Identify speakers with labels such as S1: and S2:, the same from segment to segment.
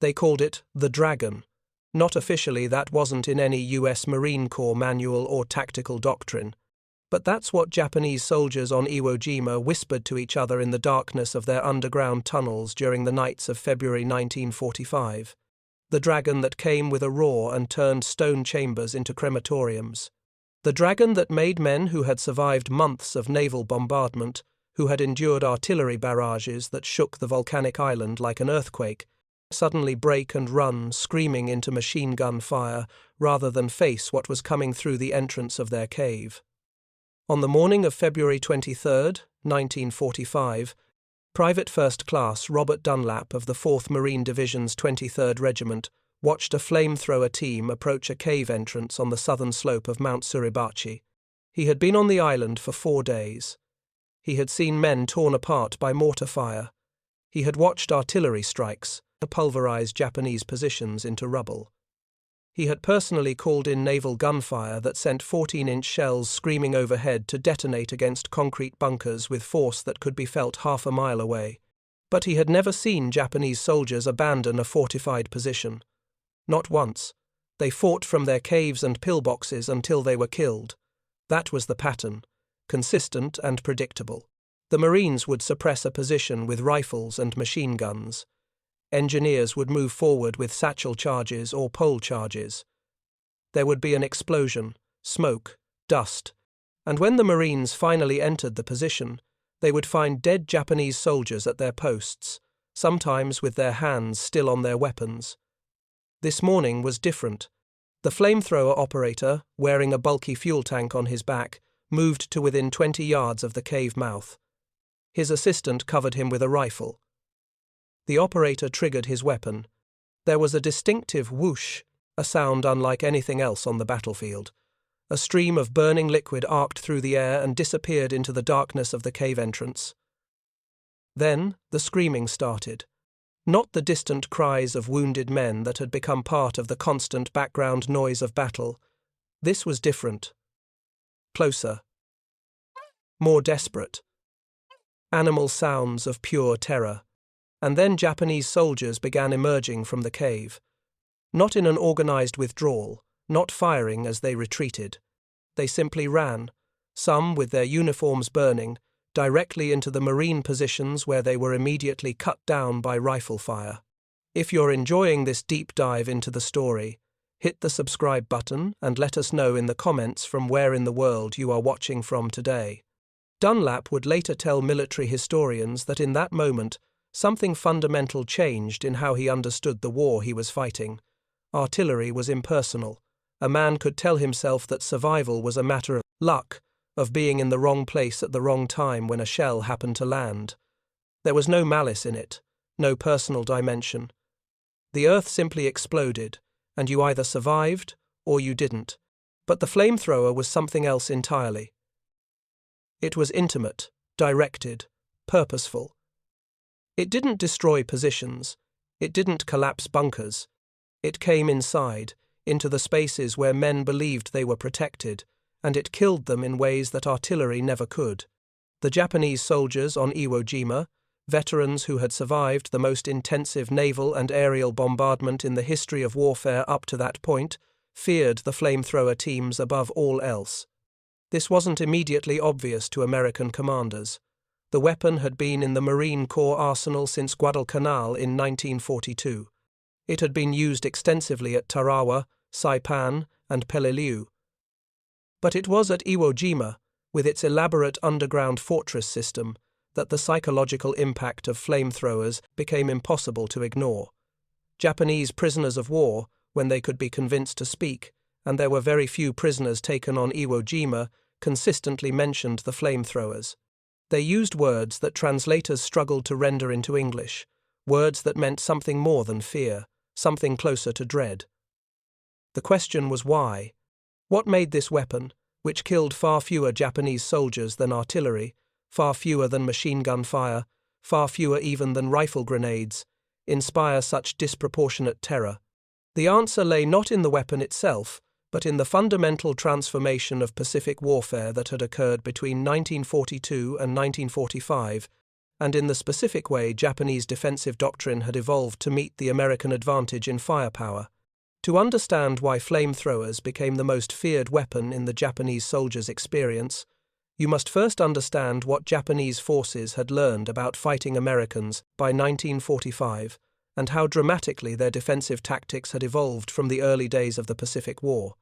S1: They called it the Dragon. Not officially, that wasn't in any US Marine Corps manual or tactical doctrine. But that's what Japanese soldiers on Iwo Jima whispered to each other in the darkness of their underground tunnels during the nights of February 1945. The dragon that came with a roar and turned stone chambers into crematoriums. The dragon that made men who had survived months of naval bombardment, who had endured artillery barrages that shook the volcanic island like an earthquake, suddenly break and run, screaming into machine gun fire, rather than face what was coming through the entrance of their cave. On the morning of February 23, 1945, Private First Class Robert Dunlap of the 4th Marine Division's 23rd Regiment watched a flamethrower team approach a cave entrance on the southern slope of Mount Suribachi. He had been on the island for 4 days. He had seen men torn apart by mortar fire. He had watched artillery strikes pulverize Japanese positions into rubble. He had personally called in naval gunfire that sent 14-inch shells screaming overhead to detonate against concrete bunkers with force that could be felt half a mile away. But he had never seen Japanese soldiers abandon a fortified position. Not once. They fought from their caves and pillboxes until they were killed. That was the pattern, consistent and predictable. The Marines would suppress a position with rifles and machine guns. Engineers would move forward with satchel charges or pole charges. There would be an explosion, smoke, dust, and when the Marines finally entered the position, they would find dead Japanese soldiers at their posts, sometimes with their hands still on their weapons. This morning was different. The flamethrower operator, wearing a bulky fuel tank on his back, moved to within 20 yards of the cave mouth. His assistant covered him with a rifle. The operator triggered his weapon. There was a distinctive whoosh, a sound unlike anything else on the battlefield. A stream of burning liquid arced through the air and disappeared into the darkness of the cave entrance. Then the screaming started. Not the distant cries of wounded men that had become part of the constant background noise of battle. This was different. Closer. More desperate. Animal sounds of pure terror. And then Japanese soldiers began emerging from the cave. Not in an organized withdrawal, not firing as they retreated. They simply ran, some with their uniforms burning, directly into the Marine positions where they were immediately cut down by rifle fire. If you're enjoying this deep dive into the story, hit the subscribe button and let us know in the comments from where in the world you are watching from today. Dunlap would later tell military historians that in that moment, something fundamental changed in how he understood the war he was fighting. Artillery was impersonal. A man could tell himself that survival was a matter of luck, of being in the wrong place at the wrong time when a shell happened to land. There was no malice in it, no personal dimension. The earth simply exploded, and you either survived or you didn't. But the flamethrower was something else entirely. It was intimate, directed, purposeful. It didn't destroy positions. It didn't collapse bunkers. It came inside, into the spaces where men believed they were protected, and it killed them in ways that artillery never could. The Japanese soldiers on Iwo Jima, veterans who had survived the most intensive naval and aerial bombardment in the history of warfare up to that point, feared the flamethrower teams above all else. This wasn't immediately obvious to American commanders. The weapon had been in the Marine Corps arsenal since Guadalcanal in 1942. It had been used extensively at Tarawa, Saipan, and Peleliu. But it was at Iwo Jima, with its elaborate underground fortress system, that the psychological impact of flamethrowers became impossible to ignore. Japanese prisoners of war, when they could be convinced to speak, and there were very few prisoners taken on Iwo Jima, consistently mentioned the flamethrowers. They used words that translators struggled to render into English, words that meant something more than fear, something closer to dread. The question was why? What made this weapon, which killed far fewer Japanese soldiers than artillery, far fewer than machine gun fire, far fewer even than rifle grenades, inspire such disproportionate terror? The answer lay not in the weapon itself, but in the fundamental transformation of Pacific warfare that had occurred between 1942 and 1945, and in the specific way Japanese defensive doctrine had evolved to meet the American advantage in firepower. To understand why flamethrowers became the most feared weapon in the Japanese soldiers' experience, you must first understand what Japanese forces had learned about fighting Americans by 1945 and how dramatically their defensive tactics had evolved from the early days of the Pacific War.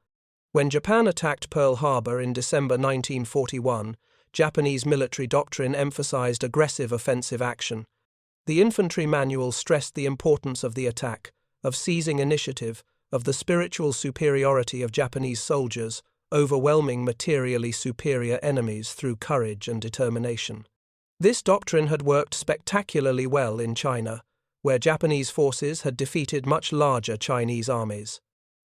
S1: When Japan attacked Pearl Harbor in December 1941, Japanese military doctrine emphasized aggressive offensive action. The infantry manual stressed the importance of the attack, of seizing initiative, of the spiritual superiority of Japanese soldiers, overwhelming materially superior enemies through courage and determination. This doctrine had worked spectacularly well in China, where Japanese forces had defeated much larger Chinese armies.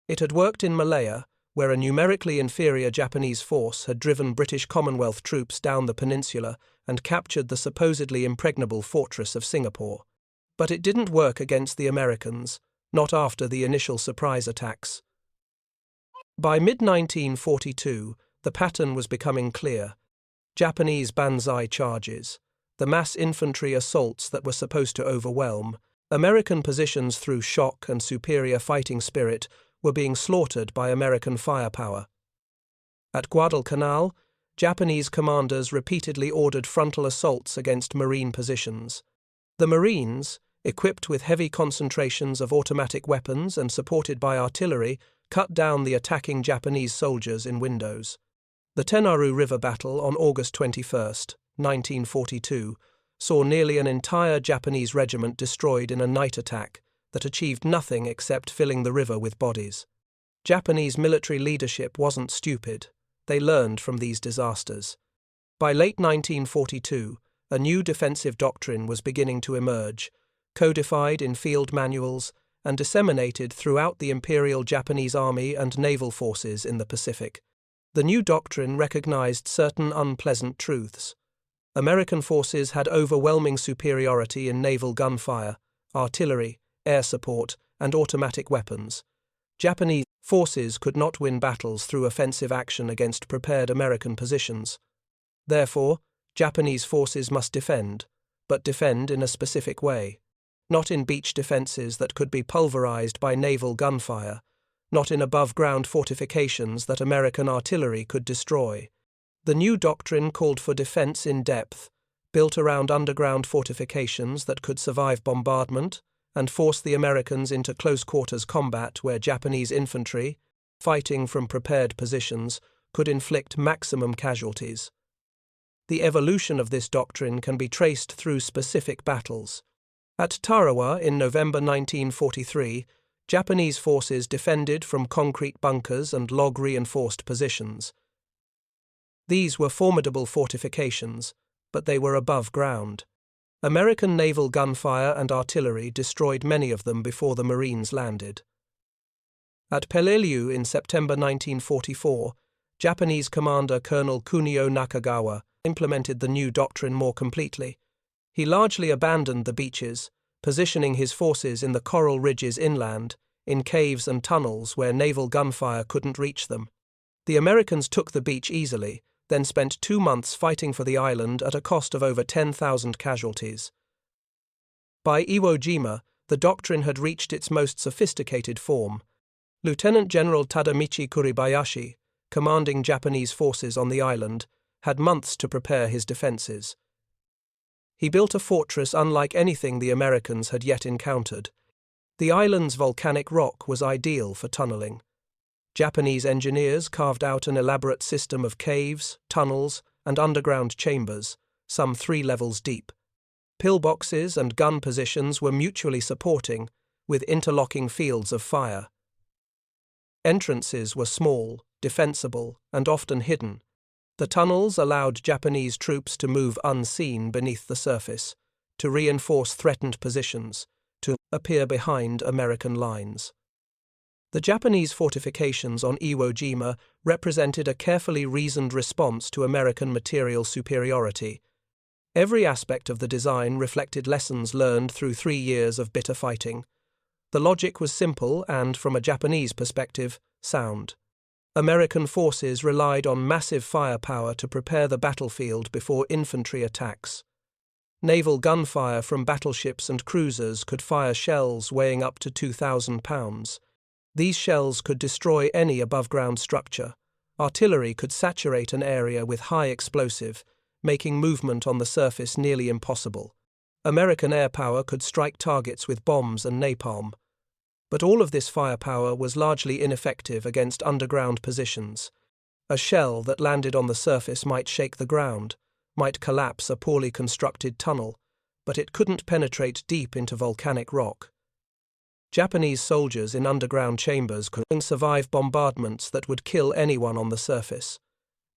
S1: It had worked in Malaya, where a numerically inferior Japanese force had driven British Commonwealth troops down the peninsula and captured the supposedly impregnable fortress of Singapore. But it didn't work against the Americans, not after the initial surprise attacks. By mid-1942, the pattern was becoming clear. Japanese banzai charges, the mass infantry assaults that were supposed to overwhelm, American positions through shock and superior fighting spirit were being slaughtered by American firepower. At Guadalcanal, Japanese commanders repeatedly ordered frontal assaults against Marine positions. The Marines, equipped with heavy concentrations of automatic weapons and supported by artillery, cut down the attacking Japanese soldiers in windows. The Tenaru River Battle on August 21, 1942, saw nearly an entire Japanese regiment destroyed in a night attack that achieved nothing except filling the river with bodies. Japanese military leadership wasn't stupid. They learned from these disasters. By late 1942, a new defensive doctrine was beginning to emerge, codified in field manuals and disseminated throughout the Imperial Japanese Army and naval forces in the Pacific. The new doctrine recognized certain unpleasant truths. American forces had overwhelming superiority in naval gunfire, artillery, air support, and automatic weapons. Japanese forces could not win battles through offensive action against prepared American positions. Therefore, Japanese forces must defend, but defend in a specific way. Not in beach defenses that could be pulverized by naval gunfire, not in above-ground fortifications that American artillery could destroy. The new doctrine called for defense in depth, built around underground fortifications that could survive bombardment, and force the Americans into close-quarters combat where Japanese infantry, fighting from prepared positions, could inflict maximum casualties. The evolution of this doctrine can be traced through specific battles. At Tarawa in November 1943, Japanese forces defended from concrete bunkers and log-reinforced positions. These were formidable fortifications, but they were above ground. American naval gunfire and artillery destroyed many of them before the Marines landed. At Peleliu in September 1944, Japanese commander Colonel Kunio Nakagawa implemented the new doctrine more completely. He largely abandoned the beaches, positioning his forces in the coral ridges inland, in caves and tunnels where naval gunfire couldn't reach them. The Americans took the beach easily, then spent 2 months fighting for the island at a cost of over 10,000 casualties. By Iwo Jima, the doctrine had reached its most sophisticated form. Lieutenant General Tadamichi Kuribayashi, commanding Japanese forces on the island, had months to prepare his defenses. He built a fortress unlike anything the Americans had yet encountered. The island's volcanic rock was ideal for tunneling. Japanese engineers carved out an elaborate system of caves, tunnels, and underground chambers, some 3 levels deep. Pillboxes and gun positions were mutually supporting, with interlocking fields of fire. Entrances were small, defensible, and often hidden. The tunnels allowed Japanese troops to move unseen beneath the surface, to reinforce threatened positions, to appear behind American lines. The Japanese fortifications on Iwo Jima represented a carefully reasoned response to American material superiority. Every aspect of the design reflected lessons learned through 3 years of bitter fighting. The logic was simple and, from a Japanese perspective, sound. American forces relied on massive firepower to prepare the battlefield before infantry attacks. Naval gunfire from battleships and cruisers could fire shells weighing up to 2,000 pounds. These shells could destroy any above-ground structure. Artillery could saturate an area with high explosive, making movement on the surface nearly impossible. American air power could strike targets with bombs and napalm. But all of this firepower was largely ineffective against underground positions. A shell that landed on the surface might shake the ground, might collapse a poorly constructed tunnel, but it couldn't penetrate deep into volcanic rock. Japanese soldiers in underground chambers could survive bombardments that would kill anyone on the surface.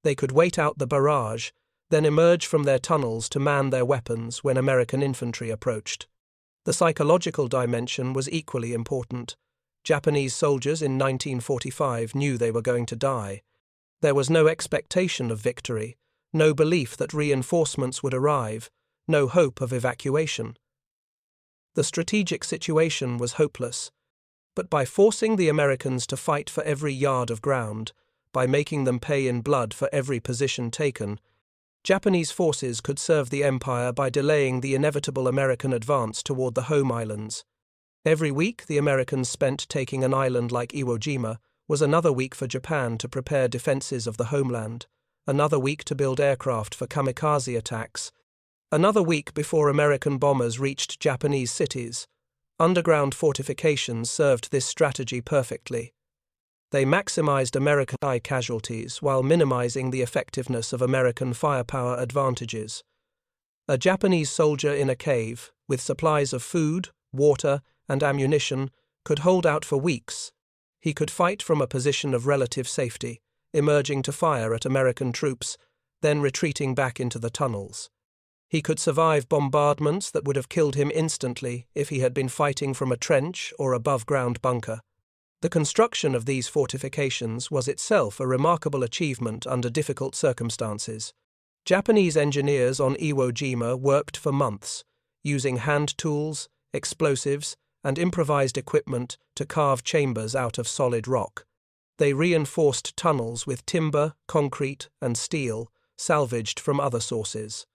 S1: They could wait out the barrage, then emerge from their tunnels to man their weapons when American infantry approached. The psychological dimension was equally important. Japanese soldiers in 1945 knew they were going to die. There was no expectation of victory, no belief that reinforcements would arrive, no hope of evacuation. The strategic situation was hopeless, but by forcing the Americans to fight for every yard of ground, by making them pay in blood for every position taken, Japanese forces could serve the empire by delaying the inevitable American advance toward the home islands. Every week the Americans spent taking an island like Iwo Jima was another week for Japan to prepare defenses of the homeland, another week to build aircraft for kamikaze attacks, another week before American bombers reached Japanese cities. Underground fortifications served this strategy perfectly. They maximized American casualties while minimizing the effectiveness of American firepower advantages. A Japanese soldier in a cave, with supplies of food, water, and ammunition, could hold out for weeks. He could fight from a position of relative safety, emerging to fire at American troops, then retreating back into the tunnels. He could survive bombardments that would have killed him instantly if he had been fighting from a trench or above-ground bunker. The construction of these fortifications was itself a remarkable achievement under difficult circumstances. Japanese engineers on Iwo Jima worked for months, using hand tools, explosives, and improvised equipment to carve chambers out of solid rock. They reinforced tunnels with timber, concrete, and steel, salvaged from other sources.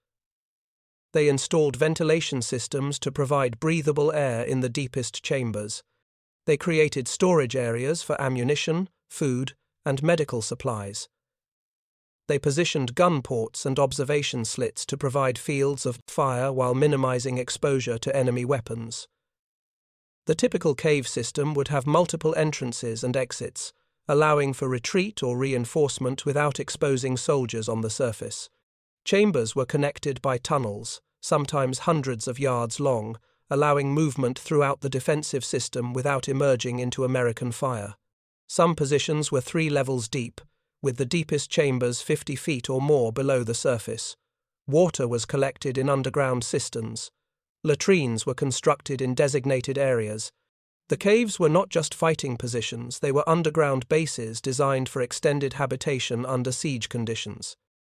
S1: They installed ventilation systems to provide breathable air in the deepest chambers. They created storage areas for ammunition, food, and medical supplies. They positioned gun ports and observation slits to provide fields of fire while minimizing exposure to enemy weapons. The typical cave system would have multiple entrances and exits, allowing for retreat or reinforcement without exposing soldiers on the surface. Chambers were connected by tunnels, sometimes hundreds of yards long, allowing movement throughout the defensive system without emerging into American fire. Some positions were 3 levels deep, with the deepest chambers 50 feet or more below the surface. Water was collected in underground cisterns. Latrines were constructed in designated areas. The caves were not just fighting positions, they were underground bases designed for extended habitation under siege conditions.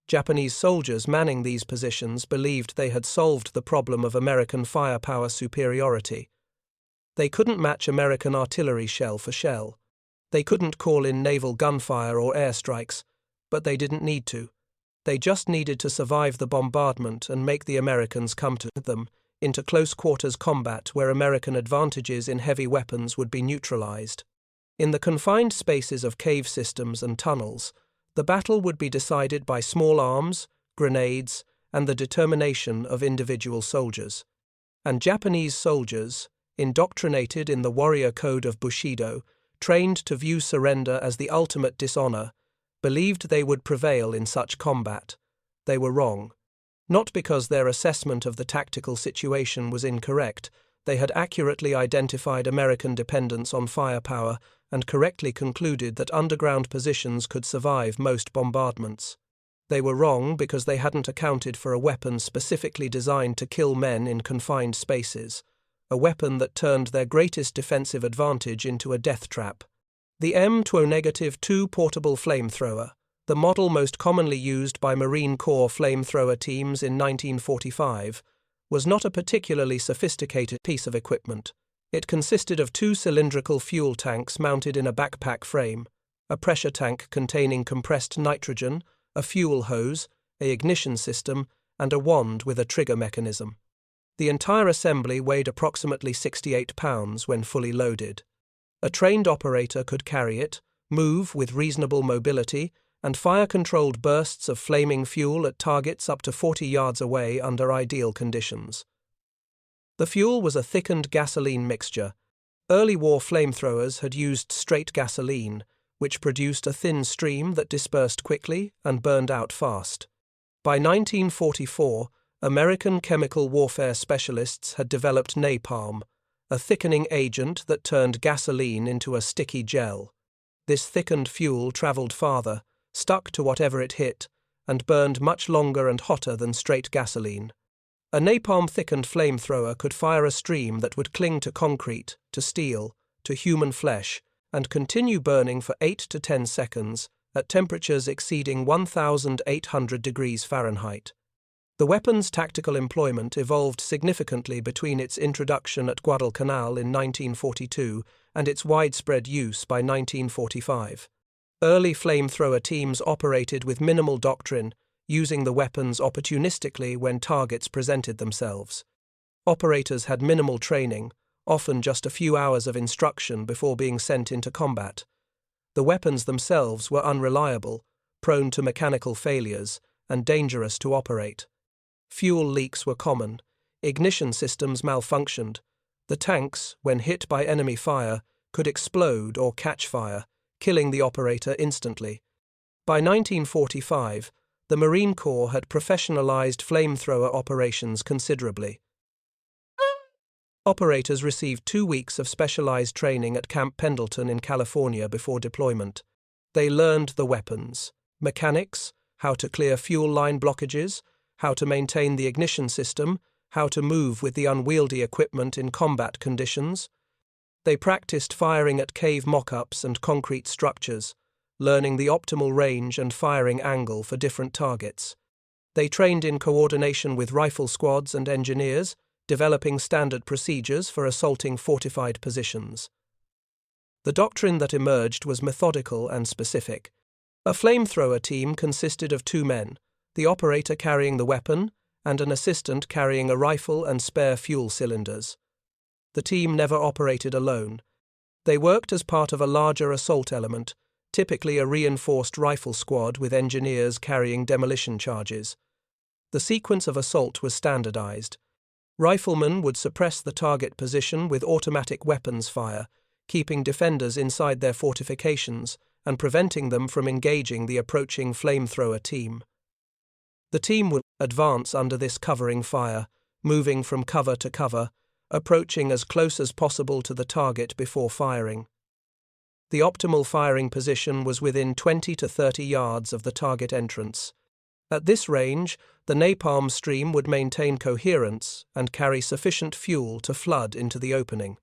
S1: Japanese soldiers manning these positions believed they had solved the problem of American firepower superiority. They couldn't match American artillery shell for shell. They couldn't call in naval gunfire or airstrikes, but they didn't need to. They just needed to survive the bombardment and make the Americans come to them, into close-quarters combat where American advantages in heavy weapons would be neutralized. In the confined spaces of cave systems and tunnels, the battle would be decided by small arms, grenades, and the determination of individual soldiers. And Japanese soldiers, indoctrinated in the warrior code of Bushido, trained to view surrender as the ultimate dishonor, believed they would prevail in such combat. They were wrong. Not because their assessment of the tactical situation was incorrect, they had accurately identified American dependence on firepower and correctly concluded that underground positions could survive most bombardments. They were wrong because they hadn't accounted for a weapon specifically designed to kill men in confined spaces, a weapon that turned their greatest defensive advantage into a death trap. The M2-2 portable flamethrower, the model most commonly used by Marine Corps flamethrower teams in 1945, was not a particularly sophisticated piece of equipment. It consisted of 2 cylindrical fuel tanks mounted in a backpack frame, a pressure tank containing compressed nitrogen, a fuel hose, an ignition system, and a wand with a trigger mechanism. The entire assembly weighed approximately 68 pounds when fully loaded. A trained operator could carry it, move with reasonable mobility, and fire controlled bursts of flaming fuel at targets up to 40 yards away under ideal conditions. The fuel was a thickened gasoline mixture. Early war flamethrowers had used straight gasoline, which produced a thin stream that dispersed quickly and burned out fast. By 1944, American chemical warfare specialists had developed napalm, a thickening agent that turned gasoline into a sticky gel. This thickened fuel traveled farther, stuck to whatever it hit, and burned much longer and hotter than straight gasoline. A napalm-thickened flamethrower could fire a stream that would cling to concrete, to steel, to human flesh, and continue burning for 8 to 10 seconds at temperatures exceeding 1,800 degrees Fahrenheit. The weapon's tactical employment evolved significantly between its introduction at Guadalcanal in 1942 and its widespread use by 1945. Early flamethrower teams operated with minimal doctrine, using the weapons opportunistically when targets presented themselves. Operators had minimal training, often just a few hours of instruction before being sent into combat. The weapons themselves were unreliable, prone to mechanical failures, and dangerous to operate. Fuel leaks were common, ignition systems malfunctioned. The tanks, when hit by enemy fire, could explode or catch fire, killing the operator instantly. By 1945, the Marine Corps had professionalized flamethrower operations considerably. Operators received 2 weeks of specialized training at Camp Pendleton in California before deployment. They learned the weapons, mechanics, how to clear fuel line blockages, how to maintain the ignition system, how to move with the unwieldy equipment in combat conditions. They practiced firing at cave mock-ups and concrete structures, learning the optimal range and firing angle for different targets. They trained in coordination with rifle squads and engineers, developing standard procedures for assaulting fortified positions. The doctrine that emerged was methodical and specific. A flamethrower team consisted of 2 men, the operator carrying the weapon and an assistant carrying a rifle and spare fuel cylinders. The team never operated alone. They worked as part of a larger assault element, typically a reinforced rifle squad with engineers carrying demolition charges. The sequence of assault was standardized. Riflemen would suppress the target position with automatic weapons fire, keeping defenders inside their fortifications and preventing them from engaging the approaching flamethrower team. The team would advance under this covering fire, moving from cover to cover, approaching as close as possible to the target before firing. The optimal firing position was within 20 to 30 yards of the target entrance. At this range, the napalm stream would maintain coherence and carry sufficient fuel to flood into the opening.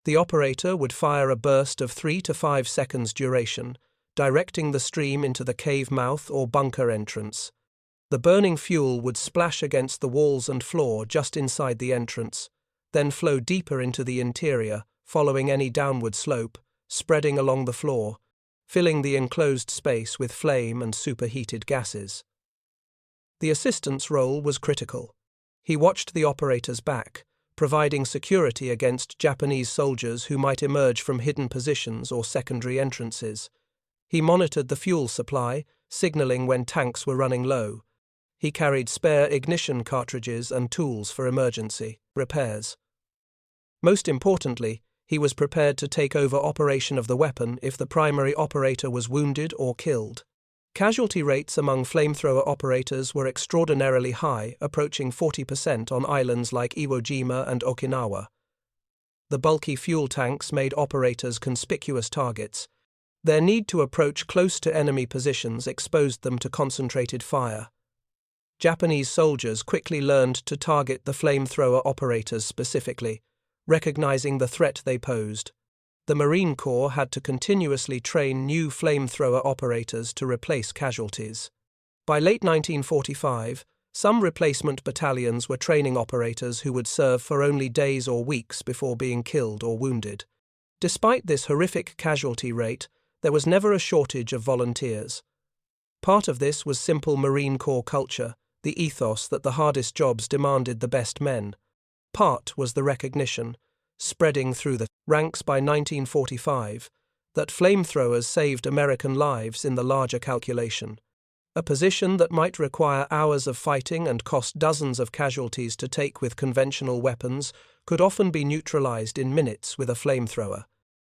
S1: The operator would fire a burst of 3 to 5 seconds duration, directing the stream into the cave mouth or bunker entrance. The burning fuel would splash against the walls and floor just inside the entrance, then flow deeper into the interior, following any downward slope, spreading along the floor, filling the enclosed space with flame and superheated gases. The assistant's role was critical. He watched the operator's back, providing security against Japanese soldiers who might emerge from hidden positions or secondary entrances. He monitored the fuel supply, signaling when tanks were running low. He carried spare ignition cartridges and tools for emergency repairs. Most importantly, he was prepared to take over operation of the weapon if the primary operator was wounded or killed. Casualty rates among flamethrower operators were extraordinarily high, approaching 40% on islands like Iwo Jima and Okinawa. The bulky fuel tanks made operators conspicuous targets. Their need to approach close to enemy positions exposed them to concentrated fire. Japanese soldiers quickly learned to target the flamethrower operators specifically, recognizing the threat they posed. The Marine Corps had to continuously train new flamethrower operators to replace casualties. By late 1945, some replacement battalions were training operators who would serve for only days or weeks before being killed or wounded. Despite this horrific casualty rate, there was never a shortage of volunteers. Part of this was simple Marine Corps culture, the ethos that the hardest jobs demanded the best men. Part was the recognition, spreading through the ranks by 1945, that flamethrowers saved American lives in the larger calculation. A position that might require hours of fighting and cost dozens of casualties to take with conventional weapons could often be neutralized in minutes with a flamethrower.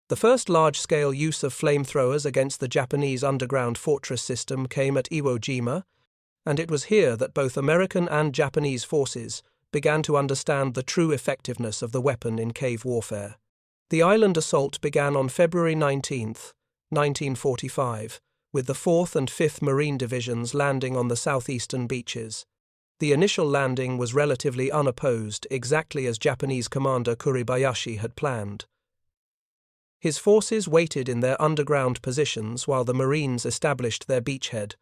S1: The first large-scale use of flamethrowers against the Japanese underground fortress system came at Iwo Jima, and it was here that both American and Japanese forces began to understand the true effectiveness of the weapon in cave warfare. The island assault began on February 19, 1945, with the 4th and 5th Marine Divisions landing on the southeastern beaches. The initial landing was relatively unopposed, exactly as Japanese commander Kuribayashi had planned. His forces waited in their underground positions while the Marines established their beachhead.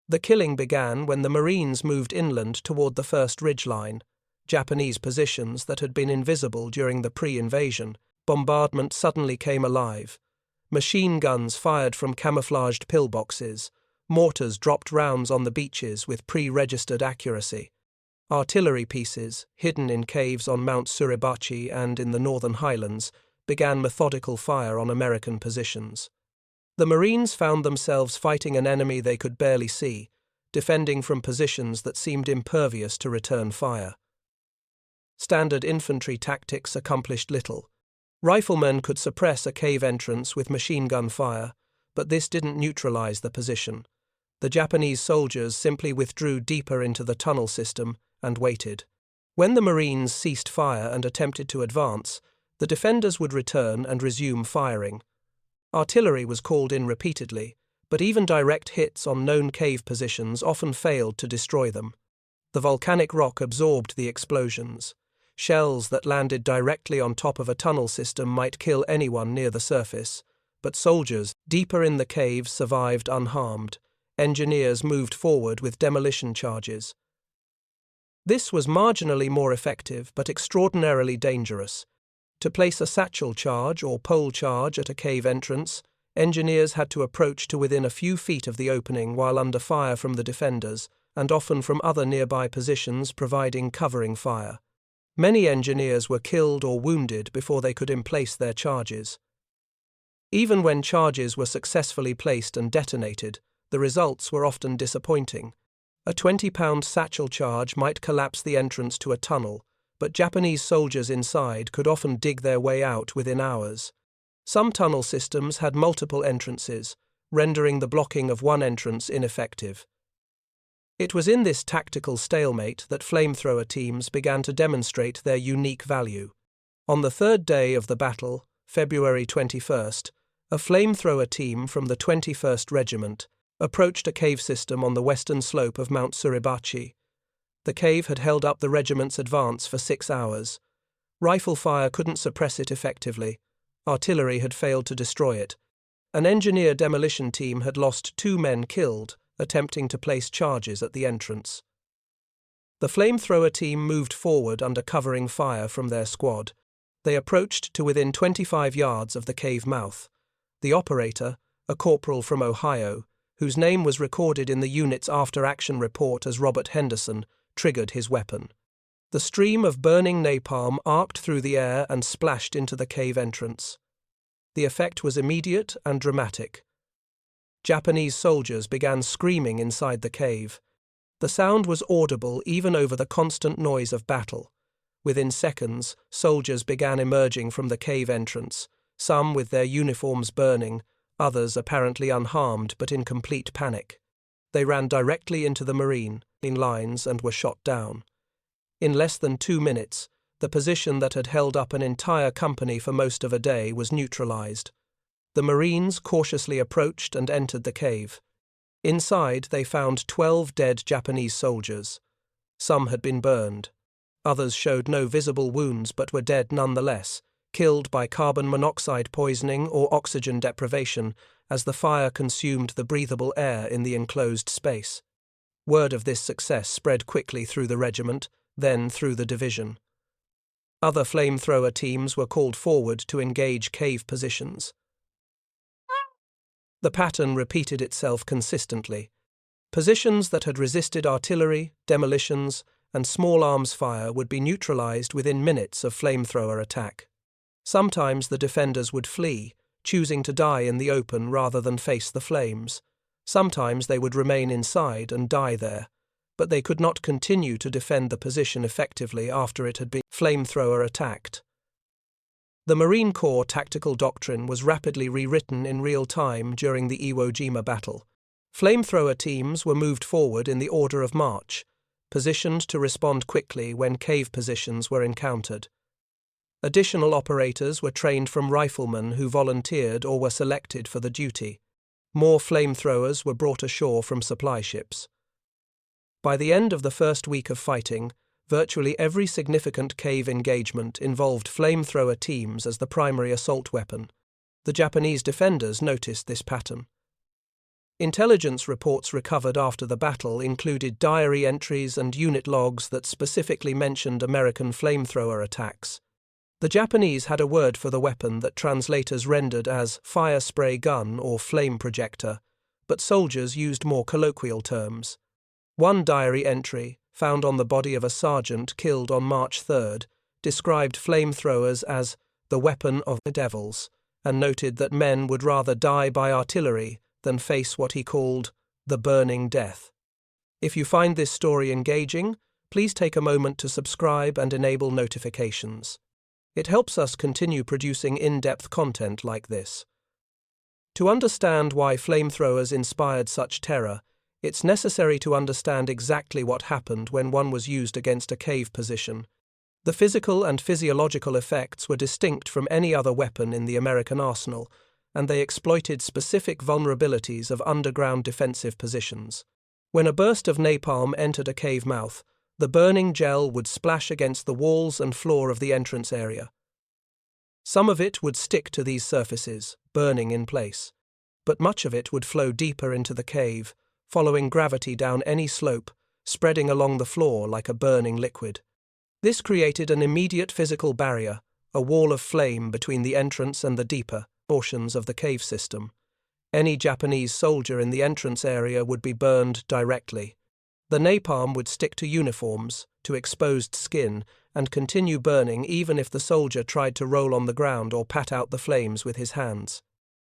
S1: The killing began when the Marines moved inland toward the first ridgeline, Japanese positions that had been invisible during the pre-invasion. Bombardment suddenly came alive. Machine guns fired from camouflaged pillboxes. Mortars dropped rounds on the beaches with pre-registered accuracy. Artillery pieces, hidden in caves on Mount Suribachi and in the northern highlands, began methodical fire on American positions. The Marines found themselves fighting an enemy they could barely see, defending from positions that seemed impervious to return fire. Standard infantry tactics accomplished little. Riflemen could suppress a cave entrance with machine gun fire, but this didn't neutralize the position. The Japanese soldiers simply withdrew deeper into the tunnel system and waited. When the Marines ceased fire and attempted to advance, the defenders would return and resume firing. Artillery was called in repeatedly, but even direct hits on known cave positions often failed to destroy them. The volcanic rock absorbed the explosions. Shells that landed directly on top of a tunnel system might kill anyone near the surface, but soldiers deeper in the caves survived unharmed. Engineers moved forward with demolition charges. This was marginally more effective but extraordinarily dangerous. To place a satchel charge or pole charge at a cave entrance, engineers had to approach to within a few feet of the opening while under fire from the defenders, and often from other nearby positions providing covering fire. Many engineers were killed or wounded before they could emplace their charges. Even when charges were successfully placed and detonated, the results were often disappointing. A 20-pound satchel charge might collapse the entrance to a tunnel, but Japanese soldiers inside could often dig their way out within hours. Some tunnel systems had multiple entrances, rendering the blocking of one entrance ineffective. It was in this tactical stalemate that flamethrower teams began to demonstrate their unique value. On the third day of the battle, February 21st, a flamethrower team from the 21st Regiment approached a cave system on the western slope of Mount Suribachi. The cave had held up the regiment's advance for 6 hours. Rifle fire couldn't suppress it effectively. Artillery had failed to destroy it. An engineer demolition team had lost 2 men killed, attempting to place charges at the entrance. The flamethrower team moved forward under covering fire from their squad. They approached to within 25 yards of the cave mouth. The operator, a corporal from Ohio, whose name was recorded in the unit's after-action report as Robert Henderson, triggered his weapon. The stream of burning napalm arced through the air and splashed into the cave entrance. The effect was immediate and dramatic. Japanese soldiers began screaming inside the cave. The sound was audible even over the constant noise of battle. Within seconds, soldiers began emerging from the cave entrance, some with their uniforms burning, others apparently unharmed but in complete panic. They ran directly into the Marine lines and were shot down. In less than 2 minutes, the position that had held up an entire company for most of a day was neutralized. The Marines cautiously approached and entered the cave. Inside, they found 12 dead Japanese soldiers. Some had been burned. Others showed no visible wounds but were dead nonetheless, killed by carbon monoxide poisoning or oxygen deprivation as the fire consumed the breathable air in the enclosed space. Word of this success spread quickly through the regiment, then through the division. Other flamethrower teams were called forward to engage cave positions. The pattern repeated itself consistently. Positions that had resisted artillery, demolitions, and small arms fire would be neutralized within minutes of flamethrower attack. Sometimes the defenders would flee, choosing to die in the open rather than face the flames. Sometimes they would remain inside and die there, but they could not continue to defend the position effectively after it had been flamethrower attacked. The Marine Corps tactical doctrine was rapidly rewritten in real time during the Iwo Jima battle. Flamethrower teams were moved forward in the order of march, positioned to respond quickly when cave positions were encountered. Additional operators were trained from riflemen who volunteered or were selected for the duty. More flamethrowers were brought ashore from supply ships. By the end of the first week of fighting, virtually every significant cave engagement involved flamethrower teams as the primary assault weapon. The Japanese defenders noticed this pattern. Intelligence reports recovered after the battle included diary entries and unit logs that specifically mentioned American flamethrower attacks. The Japanese had a word for the weapon that translators rendered as fire spray gun or flame projector, but soldiers used more colloquial terms. One diary entry, found on the body of a sergeant killed on March 3rd, described flamethrowers as the weapon of the devils, and noted that men would rather die by artillery than face what he called the burning death. If you find this story engaging, please take a moment to subscribe and enable notifications. It helps us continue producing in-depth content like this. To understand why flamethrowers inspired such terror, it's necessary to understand exactly what happened when one was used against a cave position. The physical and physiological effects were distinct from any other weapon in the American arsenal, and they exploited specific vulnerabilities of underground defensive positions. When a burst of napalm entered a cave mouth, the burning gel would splash against the walls and floor of the entrance area. Some of it would stick to these surfaces, burning in place, but much of it would flow deeper into the cave, following gravity down any slope, spreading along the floor like a burning liquid. This created an immediate physical barrier, a wall of flame between the entrance and the deeper portions of the cave system. Any Japanese soldier in the entrance area would be burned directly. The napalm would stick to uniforms, to exposed skin, and continue burning even if the soldier tried to roll on the ground or pat out the flames with his hands.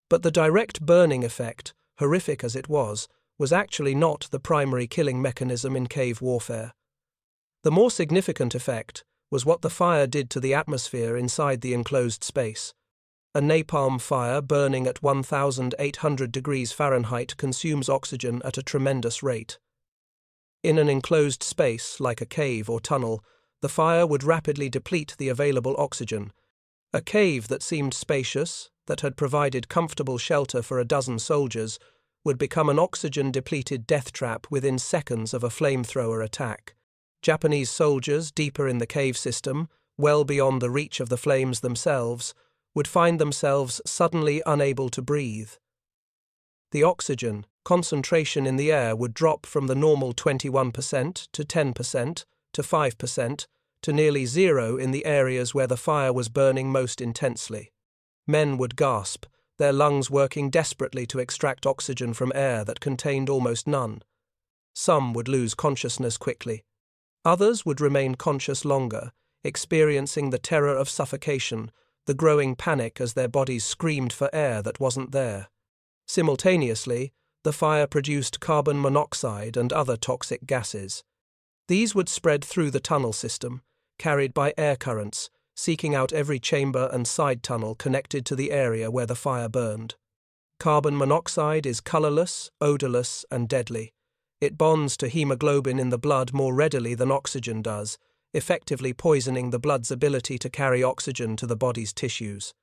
S1: But the direct burning effect, horrific as it was actually not the primary killing mechanism in cave warfare. The more significant effect was what the fire did to the atmosphere inside the enclosed space. A napalm fire burning at 1,800 degrees Fahrenheit consumes oxygen at a tremendous rate. In an enclosed space, like a cave or tunnel, the fire would rapidly deplete the available oxygen. A cave that seemed spacious, that had provided comfortable shelter for a dozen soldiers, would become an oxygen-depleted death trap within seconds of a flamethrower attack. Japanese soldiers deeper in the cave system, well beyond the reach of the flames themselves, would find themselves suddenly unable to breathe. The oxygen concentration in the air would drop from the normal 21% to 10% to 5% to nearly zero in the areas where the fire was burning most intensely. Men would gasp, their lungs working desperately to extract oxygen from air that contained almost none. Some would lose consciousness quickly. Others would remain conscious longer, experiencing the terror of suffocation, the growing panic as their bodies screamed for air that wasn't there. Simultaneously, the fire produced carbon monoxide and other toxic gases. These would spread through the tunnel system, carried by air currents, seeking out every chamber and side tunnel connected to the area where the fire burned. Carbon monoxide is colorless, odorless, and deadly. It bonds to hemoglobin in the blood more readily than oxygen does, effectively poisoning the blood's ability to carry oxygen to the body's tissues.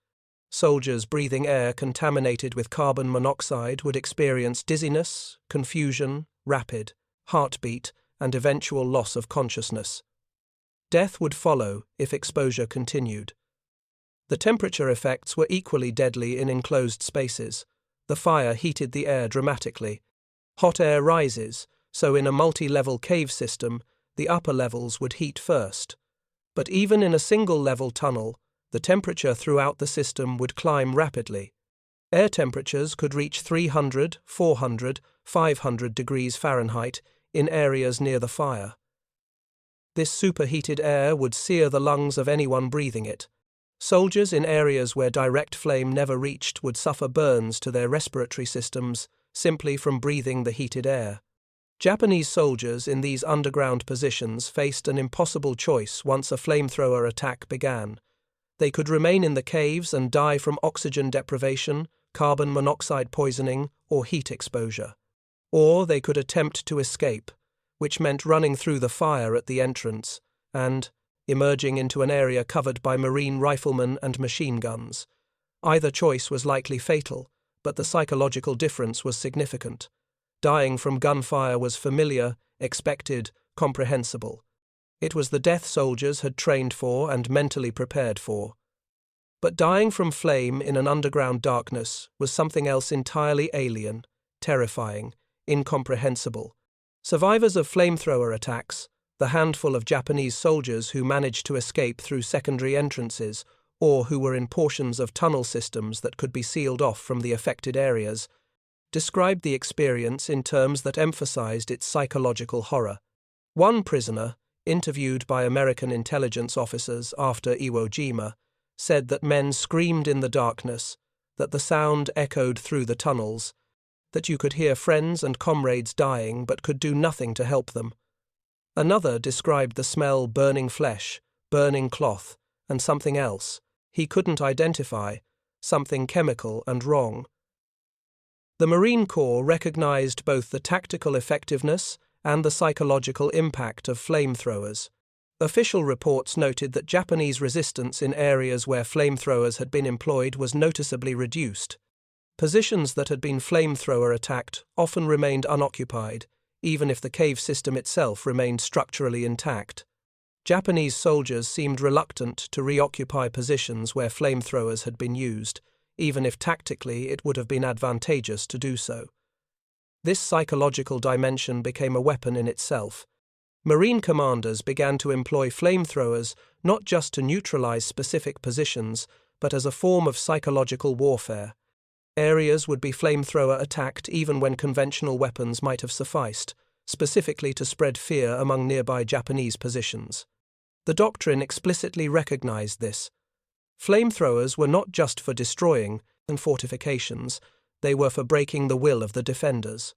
S1: Soldiers breathing air contaminated with carbon monoxide would experience dizziness, confusion, rapid heartbeat, and eventual loss of consciousness. Death would follow if exposure continued. The temperature effects were equally deadly in enclosed spaces. The fire heated the air dramatically. Hot air rises, so in a multi-level cave system, the upper levels would heat first. But even in a single-level tunnel, the temperature throughout the system would climb rapidly. Air temperatures could reach 300, 400, 500 degrees Fahrenheit in areas near the fire. This superheated air would sear the lungs of anyone breathing it. Soldiers in areas where direct flame never reached would suffer burns to their respiratory systems simply from breathing the heated air. Japanese soldiers in these underground positions faced an impossible choice once a flamethrower attack began. They could remain in the caves and die from oxygen deprivation, carbon monoxide poisoning, or heat exposure. Or they could attempt to escape, which meant running through the fire at the entrance and emerging into an area covered by Marine riflemen and machine guns. Either choice was likely fatal, but the psychological difference was significant. Dying from gunfire was familiar, expected, comprehensible. It was the death soldiers had trained for and mentally prepared for. But dying from flame in an underground darkness was something else entirely alien, terrifying, incomprehensible. Survivors of flamethrower attacks, the handful of Japanese soldiers who managed to escape through secondary entrances or who were in portions of tunnel systems that could be sealed off from the affected areas, described the experience in terms that emphasized its psychological horror. One prisoner, interviewed by American intelligence officers after Iwo Jima, said that men screamed in the darkness, that the sound echoed through the tunnels, that you could hear friends and comrades dying but could do nothing to help them. Another described the smell burning flesh, burning cloth, and something else he couldn't identify, something chemical and wrong. The Marine Corps recognized both the tactical effectiveness and the psychological impact of flamethrowers. Official reports noted that Japanese resistance in areas where flamethrowers had been employed was noticeably reduced. Positions that had been flamethrower attacked often remained unoccupied, even if the cave system itself remained structurally intact. Japanese soldiers seemed reluctant to reoccupy positions where flamethrowers had been used, even if tactically it would have been advantageous to do so. This psychological dimension became a weapon in itself. Marine commanders began to employ flamethrowers not just to neutralize specific positions, but as a form of psychological warfare. Areas would be flamethrower attacked even when conventional weapons might have sufficed, specifically to spread fear among nearby Japanese positions. The doctrine explicitly recognized this. Flamethrowers were not just for destroying and fortifications, they were for breaking the will of the defenders.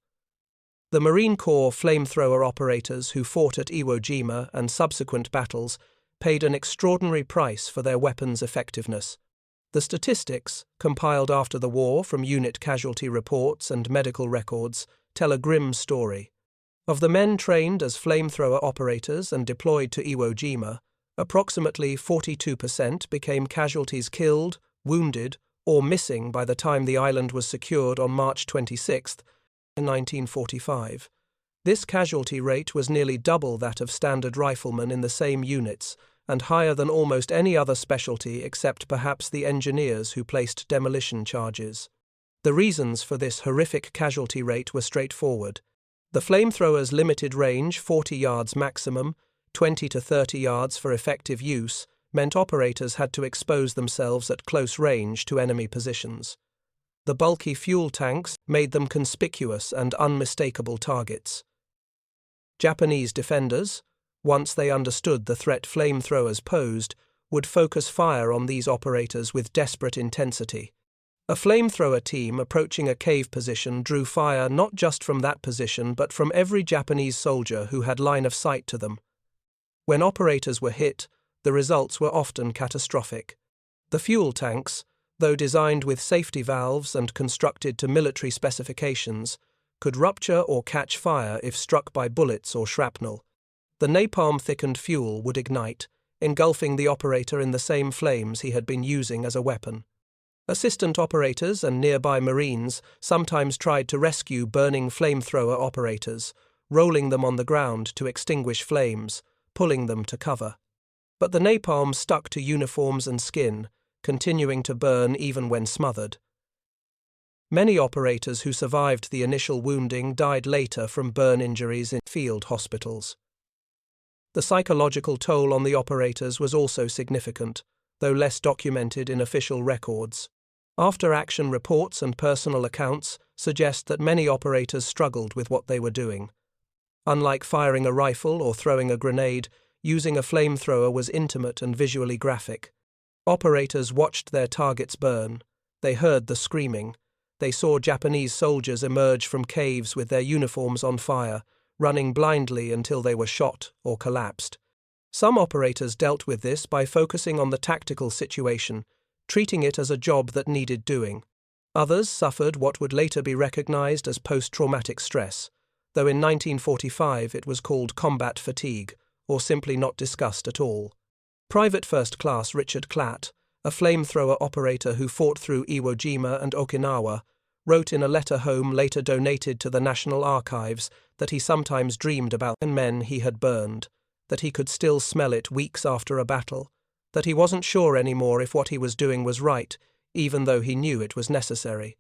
S1: The Marine Corps flamethrower operators who fought at Iwo Jima and subsequent battles paid an extraordinary price for their weapons' effectiveness. The statistics, compiled after the war from unit casualty reports and medical records, tell a grim story. Of the men trained as flamethrower operators and deployed to Iwo Jima, approximately 42% became casualties killed, wounded, or missing by the time the island was secured on March 26, 1945. This casualty rate was nearly double that of standard riflemen in the same units, and higher than almost any other specialty except perhaps the engineers who placed demolition charges. The reasons for this horrific casualty rate were straightforward. The flamethrowers' limited range, 40 yards maximum, 20 to 30 yards for effective use, meant operators had to expose themselves at close range to enemy positions. The bulky fuel tanks made them conspicuous and unmistakable targets. Japanese defenders, once they understood the threat flamethrowers posed, would focus fire on these operators with desperate intensity. A flamethrower team approaching a cave position drew fire not just from that position but from every Japanese soldier who had line of sight to them. When operators were hit, the results were often catastrophic. The fuel tanks, though designed with safety valves and constructed to military specifications, could rupture or catch fire if struck by bullets or shrapnel. The napalm-thickened fuel would ignite, engulfing the operator in the same flames he had been using as a weapon. Assistant operators and nearby Marines sometimes tried to rescue burning flamethrower operators, rolling them on the ground to extinguish flames, pulling them to cover. But the napalm stuck to uniforms and skin, continuing to burn even when smothered. Many operators who survived the initial wounding died later from burn injuries in field hospitals. The psychological toll on the operators was also significant, though less documented in official records. After-action reports and personal accounts suggest that many operators struggled with what they were doing. Unlike firing a rifle or throwing a grenade, using a flamethrower was intimate and visually graphic. Operators watched their targets burn. They heard the screaming. They saw Japanese soldiers emerge from caves with their uniforms on fire, running blindly until they were shot or collapsed. Some operators dealt with this by focusing on the tactical situation, treating it as a job that needed doing. Others suffered what would later be recognized as post-traumatic stress, though in 1945 it was called combat fatigue, or simply not discussed at all. Private First Class Richard Klatt, a flamethrower operator who fought through Iwo Jima and Okinawa, wrote in a letter home later donated to the National Archives that he sometimes dreamed about the men he had burned, that he could still smell it weeks after a battle, that he wasn't sure anymore if what he was doing was right, even though he knew it was necessary.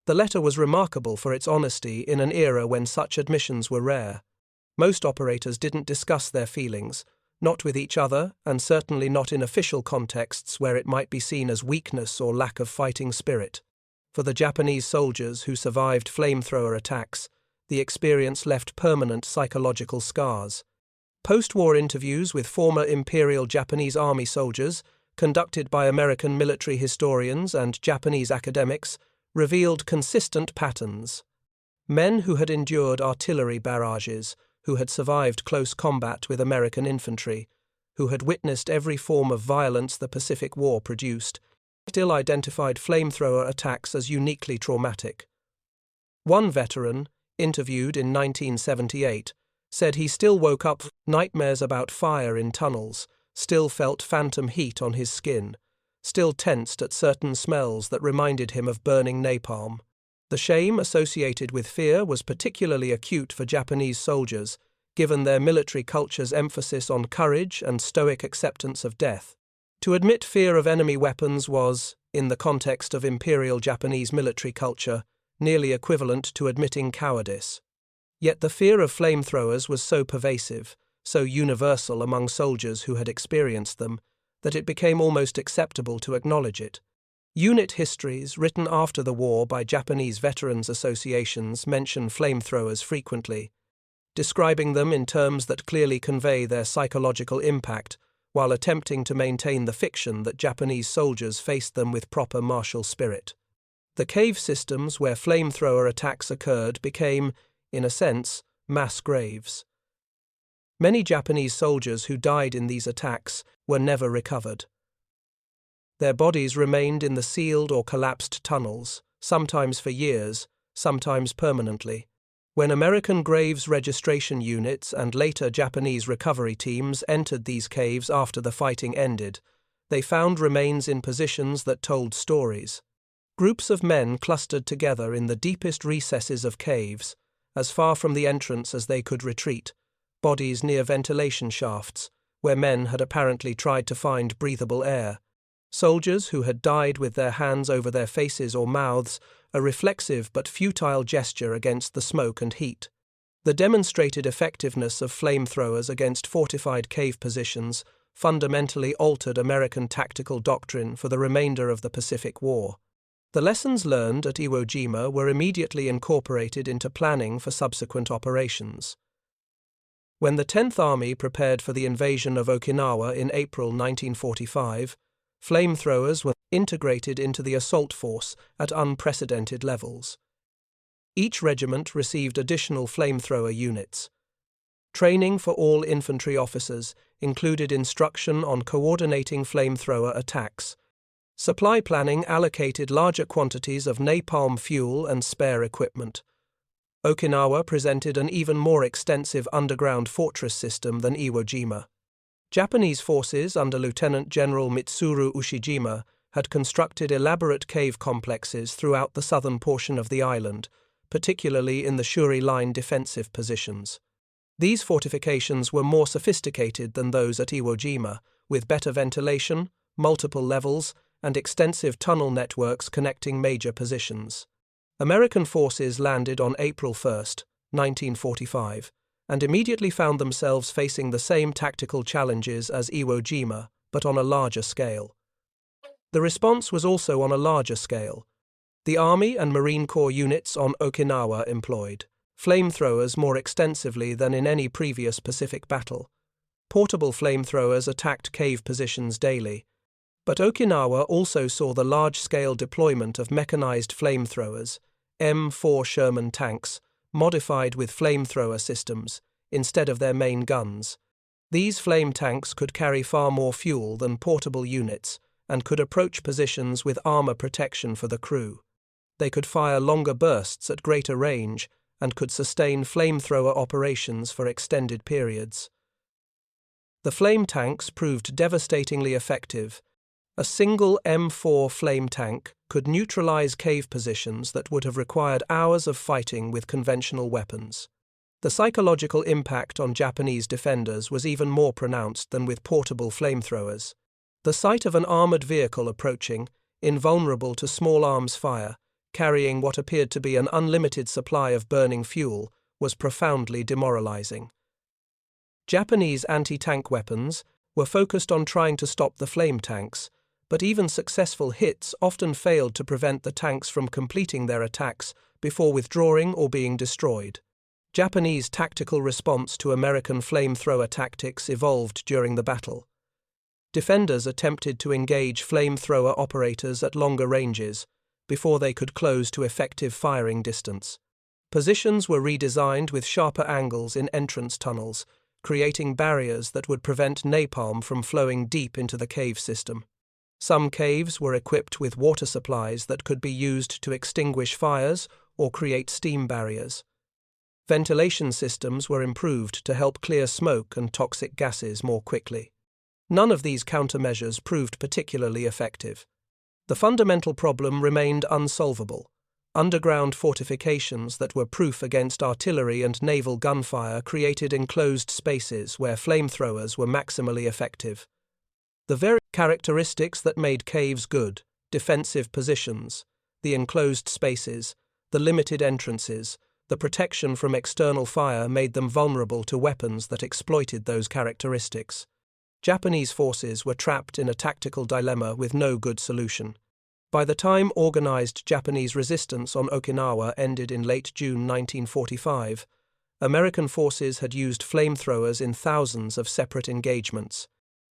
S1: The letter was remarkable for its honesty in an era when such admissions were rare. Most operators didn't discuss their feelings, not with each other, and certainly not in official contexts where it might be seen as weakness or lack of fighting spirit. For the Japanese soldiers who survived flamethrower attacks, the experience left permanent psychological scars. Post-war interviews with former Imperial Japanese Army soldiers, conducted by American military historians and Japanese academics, revealed consistent patterns. Men who had endured artillery barrages, who had survived close combat with American infantry, who had witnessed every form of violence the Pacific War produced, still identified flamethrower attacks as uniquely traumatic. One veteran, interviewed in 1978, said he still woke up with nightmares about fire in tunnels, still felt phantom heat on his skin, still tensed at certain smells that reminded him of burning napalm. The shame associated with fear was particularly acute for Japanese soldiers, given their military culture's emphasis on courage and stoic acceptance of death. To admit fear of enemy weapons was, in the context of Imperial Japanese military culture, nearly equivalent to admitting cowardice. Yet the fear of flamethrowers was so pervasive, so universal among soldiers who had experienced them, that it became almost acceptable to acknowledge it. Unit histories written after the war by Japanese veterans associations mention flamethrowers frequently, describing them in terms that clearly convey their psychological impact, while attempting to maintain the fiction that Japanese soldiers faced them with proper martial spirit. The cave systems where flamethrower attacks occurred became, in a sense, mass graves. Many Japanese soldiers who died in these attacks were never recovered. Their bodies remained in the sealed or collapsed tunnels, sometimes for years, sometimes permanently. When American graves registration units and later Japanese recovery teams entered these caves after the fighting ended, they found remains in positions that told stories. Groups of men clustered together in the deepest recesses of caves, as far from the entrance as they could retreat, bodies near ventilation shafts, where men had apparently tried to find breathable air. Soldiers who had died with their hands over their faces or mouths, a reflexive but futile gesture against the smoke and heat. The demonstrated effectiveness of flamethrowers against fortified cave positions fundamentally altered American tactical doctrine for the remainder of the Pacific War. The lessons learned at Iwo Jima were immediately incorporated into planning for subsequent operations. When the 10th Army prepared for the invasion of Okinawa in April 1945, flamethrowers were integrated into the assault force at unprecedented levels. Each regiment received additional flamethrower units. Training for all infantry officers included instruction on coordinating flamethrower attacks. Supply planning allocated larger quantities of napalm fuel and spare equipment. Okinawa presented an even more extensive underground fortress system than Iwo Jima. Japanese forces under Lieutenant General Mitsuru Ushijima had constructed elaborate cave complexes throughout the southern portion of the island, particularly in the Shuri Line defensive positions. These fortifications were more sophisticated than those at Iwo Jima, with better ventilation, multiple levels, and extensive tunnel networks connecting major positions. American forces landed on April 1, 1945, and immediately found themselves facing the same tactical challenges as Iwo Jima, but on a larger scale. The response was also on a larger scale. The Army and Marine Corps units on Okinawa employed flamethrowers more extensively than in any previous Pacific battle. Portable flamethrowers attacked cave positions daily. But Okinawa also saw the large-scale deployment of mechanized flamethrowers, M4 Sherman tanks, modified with flamethrower systems, instead of their main guns. These flame tanks could carry far more fuel than portable units and could approach positions with armor protection for the crew. They could fire longer bursts at greater range and could sustain flamethrower operations for extended periods. The flame tanks proved devastatingly effective. A single M4 flame tank could neutralize cave positions that would have required hours of fighting with conventional weapons. The psychological impact on Japanese defenders was even more pronounced than with portable flamethrowers. The sight of an armored vehicle approaching, invulnerable to small arms fire, carrying what appeared to be an unlimited supply of burning fuel, was profoundly demoralizing. Japanese anti-tank weapons were focused on trying to stop the flame tanks, but even successful hits often failed to prevent the tanks from completing their attacks before withdrawing or being destroyed. Japanese tactical response to American flamethrower tactics evolved during the battle. Defenders attempted to engage flamethrower operators at longer ranges before they could close to effective firing distance. Positions were redesigned with sharper angles in entrance tunnels, creating barriers that would prevent napalm from flowing deep into the cave system. Some caves were equipped with water supplies that could be used to extinguish fires or create steam barriers. Ventilation systems were improved to help clear smoke and toxic gases more quickly. None of these countermeasures proved particularly effective. The fundamental problem remained unsolvable. Underground fortifications that were proof against artillery and naval gunfire created enclosed spaces where flamethrowers were maximally effective. The very characteristics that made caves good, defensive positions, the enclosed spaces, the limited entrances, the protection from external fire made them vulnerable to weapons that exploited those characteristics. Japanese forces were trapped in a tactical dilemma with no good solution. By the time organized Japanese resistance on Okinawa ended in late June 1945, American forces had used flamethrowers in thousands of separate engagements.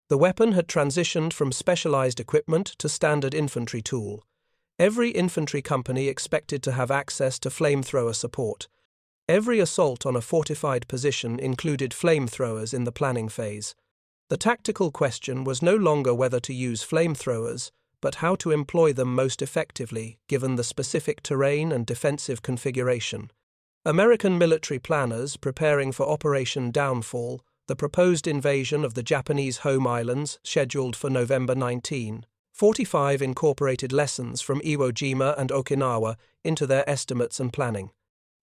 S1: The weapon had transitioned from specialized equipment to standard infantry tool. Every infantry company expected to have access to flamethrower support. Every assault on a fortified position included flamethrowers in the planning phase. The tactical question was no longer whether to use flamethrowers, but how to employ them most effectively, given the specific terrain and defensive configuration. American military planners preparing for Operation Downfall, the proposed invasion of the Japanese home islands scheduled for November 1945, incorporated lessons from Iwo Jima and Okinawa into their estimates and planning.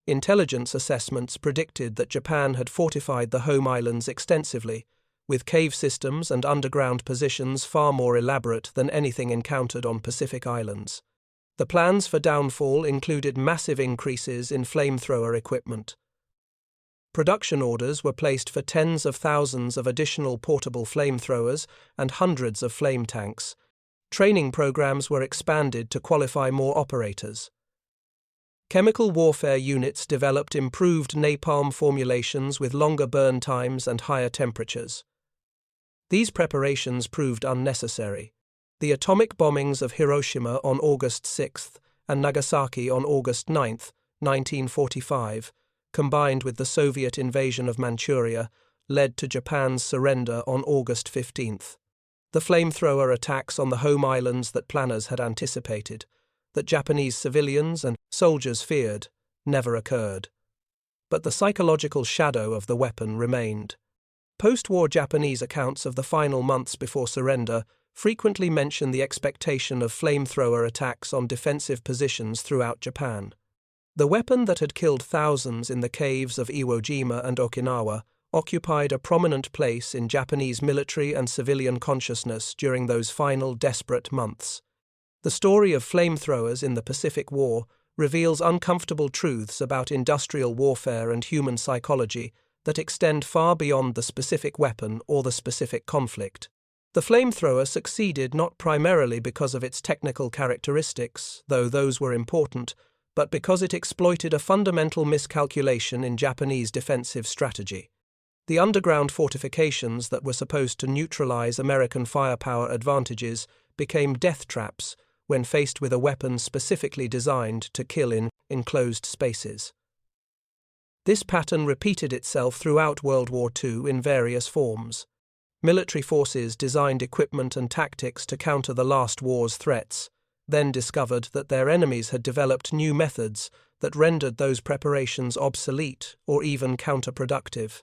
S1: Intelligence assessments predicted that Japan had fortified the home islands extensively, with cave systems and underground positions far more elaborate than anything encountered on Pacific islands. The plans for Downfall included massive increases in flamethrower equipment. Production orders were placed for tens of thousands of additional portable flamethrowers and hundreds of flame tanks. Training programs were expanded to qualify more operators. Chemical warfare units developed improved napalm formulations with longer burn times and higher temperatures. These preparations proved unnecessary. The atomic bombings of Hiroshima on August 6 and Nagasaki on August 9, 1945, combined with the Soviet invasion of Manchuria, led to Japan's surrender on August 15. The flamethrower attacks on the home islands that planners had anticipated, that Japanese civilians and soldiers feared, never occurred. But the psychological shadow of the weapon remained. Post-war Japanese accounts of the final months before surrender frequently mention the expectation of flamethrower attacks on defensive positions throughout Japan. The weapon that had killed thousands in the caves of Iwo Jima and Okinawa occupied a prominent place in Japanese military and civilian consciousness during those final desperate months. The story of flamethrowers in the Pacific War reveals uncomfortable truths about industrial warfare and human psychology that extend far beyond the specific weapon or the specific conflict. The flamethrower succeeded not primarily because of its technical characteristics, though those were important, but because it exploited a fundamental miscalculation in Japanese defensive strategy. The underground fortifications that were supposed to neutralize American firepower advantages became death traps when faced with a weapon specifically designed to kill in enclosed spaces. This pattern repeated itself throughout World War II in various forms. Military forces designed equipment and tactics to counter the last war's threats, then discovered that their enemies had developed new methods that rendered those preparations obsolete or even counterproductive.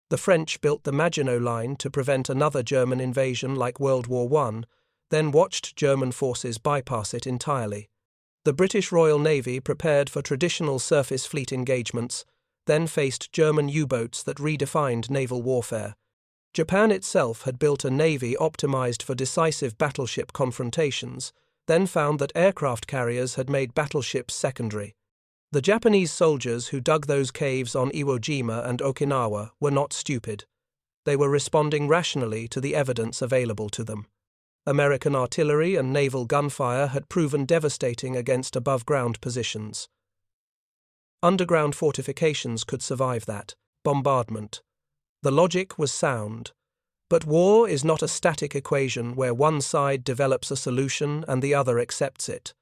S1: The French built the Maginot Line to prevent another German invasion like World War I, then watched German forces bypass it entirely. The British Royal Navy prepared for traditional surface fleet engagements, then faced German U-boats that redefined naval warfare. Japan itself had built a navy optimized for decisive battleship confrontations, then found that aircraft carriers had made battleships secondary. The Japanese soldiers who dug those caves on Iwo Jima and Okinawa were not stupid. They were responding rationally to the evidence available to them. American artillery and naval gunfire had proven devastating against above-ground positions. Underground fortifications could survive that bombardment. The logic was sound. But war is not a static equation where one side develops a solution and the other accepts it.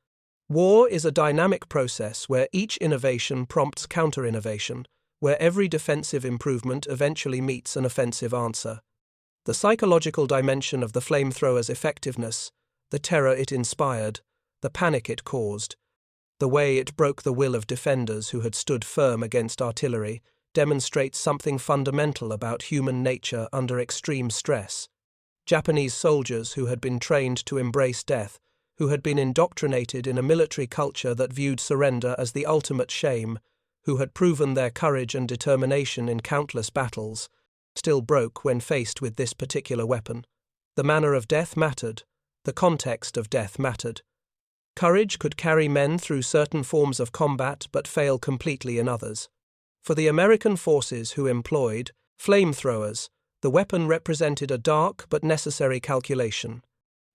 S1: War is a dynamic process where each innovation prompts counter-innovation, where every defensive improvement eventually meets an offensive answer. The psychological dimension of the flamethrower's effectiveness, the terror it inspired, the panic it caused, the way it broke the will of defenders who had stood firm against artillery, demonstrates something fundamental about human nature under extreme stress. Japanese soldiers who had been trained to embrace death, who had been indoctrinated in a military culture that viewed surrender as the ultimate shame, who had proven their courage and determination in countless battles, still broke when faced with this particular weapon. The manner of death mattered. The context of death mattered. Courage could carry men through certain forms of combat but fail completely in others. For the American forces who employed flamethrowers, the weapon represented a dark but necessary calculation.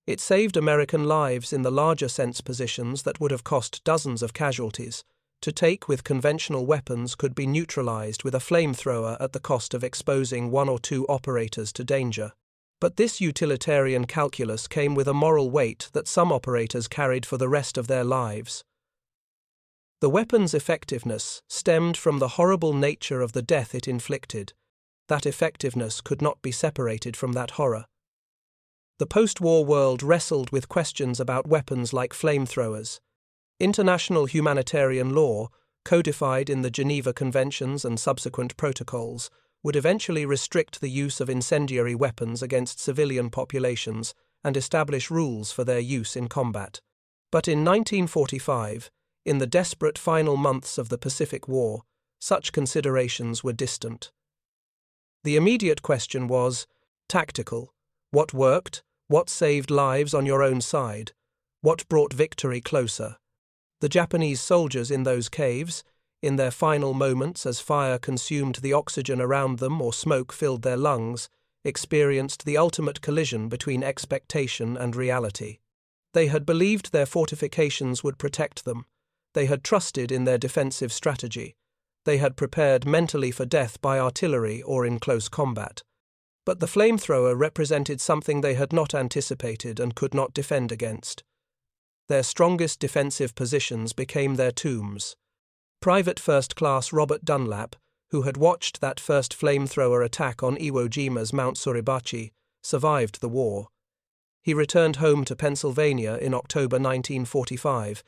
S1: It saved American lives in the larger sense positions that would have cost dozens of casualties. To take with conventional weapons could be neutralized with a flamethrower at the cost of exposing one or two operators to danger. But this utilitarian calculus came with a moral weight that some operators carried for the rest of their lives. The weapon's effectiveness stemmed from the horrible nature of the death it inflicted. That effectiveness could not be separated from that horror. The post-war world wrestled with questions about weapons like flamethrowers. International humanitarian law, codified in the Geneva Conventions and subsequent protocols, would eventually restrict the use of incendiary weapons against civilian populations and establish rules for their use in combat. But in 1945, in the desperate final months of the Pacific War, such considerations were distant. The immediate question was tactical. What worked? What saved lives on your own side? What brought victory closer? The Japanese soldiers in those caves, in their final moments as fire consumed the oxygen around them or smoke filled their lungs, experienced the ultimate collision between expectation and reality. They had believed their fortifications would protect them. They had trusted in their defensive strategy. They had prepared mentally for death by artillery or in close combat. But the flamethrower represented something they had not anticipated and could not defend against. Their strongest defensive positions became their tombs. Private First Class Robert Dunlap, who had watched that first flamethrower attack on Iwo Jima's Mount Suribachi, survived the war. He returned home to Pennsylvania in October 1945.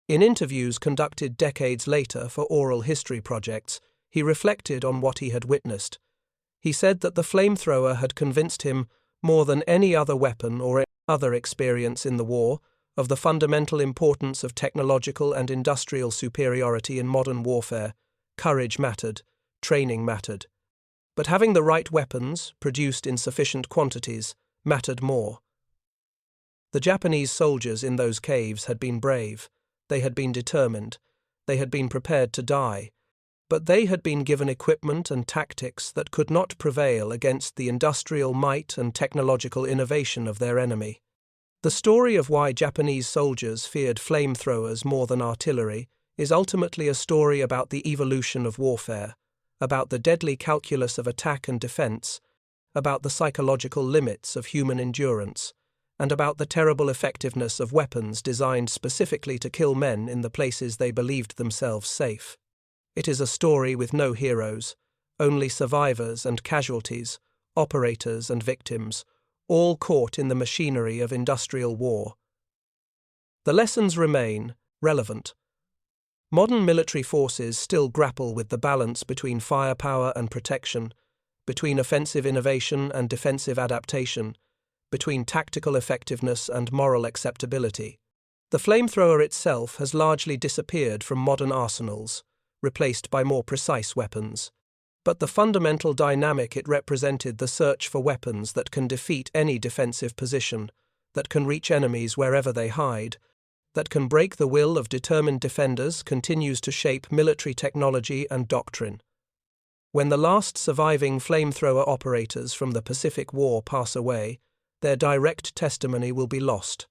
S1: In interviews conducted decades later for oral history projects, he reflected on what he had witnessed. He said that the flamethrower had convinced him, more than any other weapon or other experience in the war, of the fundamental importance of technological and industrial superiority in modern warfare. Courage mattered, training mattered. But having the right weapons, produced in sufficient quantities, mattered more. The Japanese soldiers in those caves had been brave. They had been determined. They had been prepared to die. But they had been given equipment and tactics that could not prevail against the industrial might and technological innovation of their enemy. The story of why Japanese soldiers feared flamethrowers more than artillery is ultimately a story about the evolution of warfare, about the deadly calculus of attack and defense, about the psychological limits of human endurance, and about the terrible effectiveness of weapons designed specifically to kill men in the places they believed themselves safe. It is a story with no heroes, only survivors and casualties, operators and victims, all caught in the machinery of industrial war. The lessons remain relevant. Modern military forces still grapple with the balance between firepower and protection, between offensive innovation and defensive adaptation, between tactical effectiveness and moral acceptability. The flamethrower itself has largely disappeared from modern arsenals, replaced by more precise weapons. But the fundamental dynamic it represented, the search for weapons that can defeat any defensive position, that can reach enemies wherever they hide, that can break the will of determined defenders, continues to shape military technology and doctrine. When the last surviving flamethrower operators from the Pacific War pass away, their direct testimony will be lost.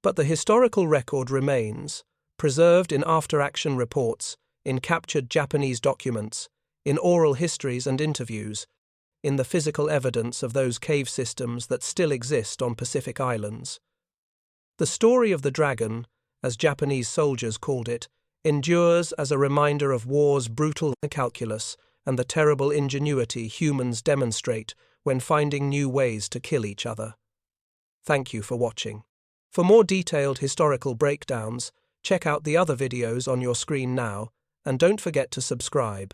S1: But the historical record remains, preserved in after-action reports, in captured Japanese documents, in oral histories and interviews, in the physical evidence of those cave systems that still exist on Pacific islands. The story of the dragon, as Japanese soldiers called it, endures as a reminder of war's brutal calculus and the terrible ingenuity humans demonstrate when finding new ways to kill each other. Thank you for watching. For more detailed historical breakdowns, check out the other videos on your screen now, and don't forget to subscribe.